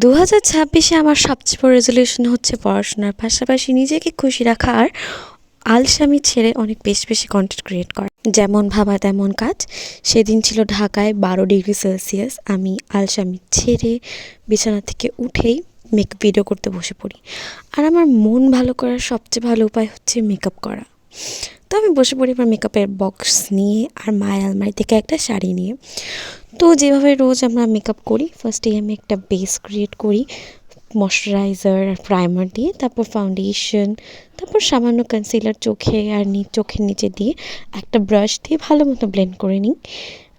2026-এ আমার সবচেয়ে বড় রেজলিউশন হচ্ছে পড়াশোনার পাশাপাশি নিজেকে খুশি রাখা আর আলসামি ছেড়ে অনেক বেশি বেশি কন্টেন্ট ক্রিয়েট করা। যেমন ভাবা তেমন কাজ। সেদিন ছিল ঢাকায় 12 ডিগ্রি সেলসিয়াস। আমি আলসামি ছেড়ে বিছানা থেকে উঠেই মেকআপ ভিডিও করতে বসে পড়ি। আর আমার মন ভালো করার সবচেয়ে ভালো উপায় হচ্ছে মেকআপ করা। তো আমি বসে পড়ি আমার মেকআপের বক্স নিয়ে আর মায়ের আলমারি থেকে একটা শাড়ি নিয়ে। তো যেভাবে রোজ আমরা মেকআপ করি, ফার্স্টেই আমি একটা বেস ক্রিয়েট করি ময়শ্চারাইজার আর প্রাইমার দিয়ে, তারপর ফাউন্ডেশন, তারপর সামান্য কনসিলার চোখে আর চোখের নিচে দিয়ে একটা ব্রাশ দিয়ে ভালো মতো ব্লেন্ড করে নিই।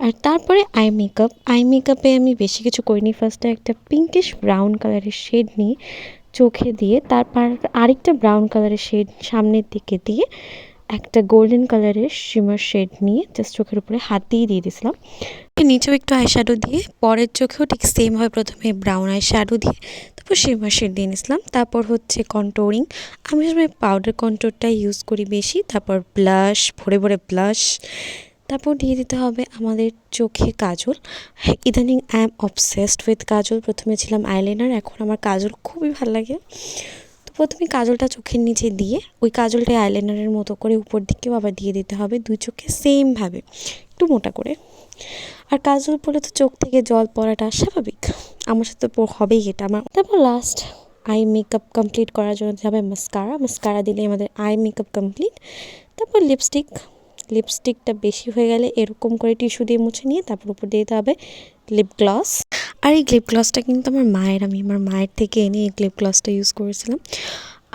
আর তারপরে আই মেকআপে আমি বেশি কিছু করিনি। ফার্স্টে একটা পিঙ্কিশ ব্রাউন কালারের শেড নিয়ে চোখে দিয়ে, তারপর আরেকটা ব্রাউন কালারের শেড সামনের দিকে দিয়ে, একটা গোল্ডেন কালারের শিমার শেড নিয়ে জাস্ট চোখের উপরে হাত দিয়ে দিয়েছিলাম। নিচেও একটু আইশ্যাডো দিয়ে, পরের চোখেও ঠিক সেমভাবে প্রথমে ব্রাউন আইশ্যাডো দিয়ে তারপর শিমার শেড দিয়ে নিয়েছিলাম। তারপর হচ্ছে কন্ট্রোরিং। আমি সবসময় পাউডার কন্ট্রোরটা ইউজ করি বেশি। তারপর ব্লাশ, ভরে ভরে ব্লাশ। তারপর দিয়ে দিতে হবে আমাদের চোখে কাজল। ইদানিং আই এম অবসেসড উইথ কাজল। প্রথমে ছিলাম আইলাইনার, এখন আমার কাজল খুবই ভালো লাগে। তো প্রথমে কাজলটা চোখের নিচে দিয়ে ওই কাজলটা আইলাইনারের মতো করে উপর দিকেও আবার দিয়ে দিতে হবে, দুই চোখে সেমভাবে একটু মোটা করে। আর কাজল পরে তো চোখ থেকে জল পড়াটা স্বাভাবিক, আমার সাথে হবেই এটা আমার। তারপর লাস্ট আই মেকআপ কমপ্লিট করার জন্য যাবে মাস্কারা দিলে আমাদের আই মেকআপ কমপ্লিট। তারপর লিপস্টিকটা বেশি হয়ে গেলে এরকম করে টিস্যু দিয়ে মুছে নিয়ে তারপর উপর দিয়ে দিতে হবে লিপ গ্লস। আর এই লিপ গ্লসটা কিন্তু আমি আমার মায়ের থেকে এনে এই লিপ গ্লসটা ইউজ করেছিলাম।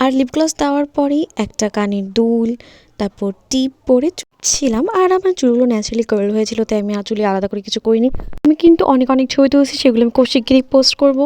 আর লিপ গ্লস দেওয়ার পরেই একটা কানের দুল, তারপর টিপ পরে ছিলাম। আর আমার চুলগুলো ন্যাচারালি কার্ল হয়েছিল, তাই আমি চুলে আলাদা করে কিছু করিনি। আমি কিন্তু অনেক ছবি তুলছি, সেগুলো আমি খুব শিগগিরই পোস্ট করবো।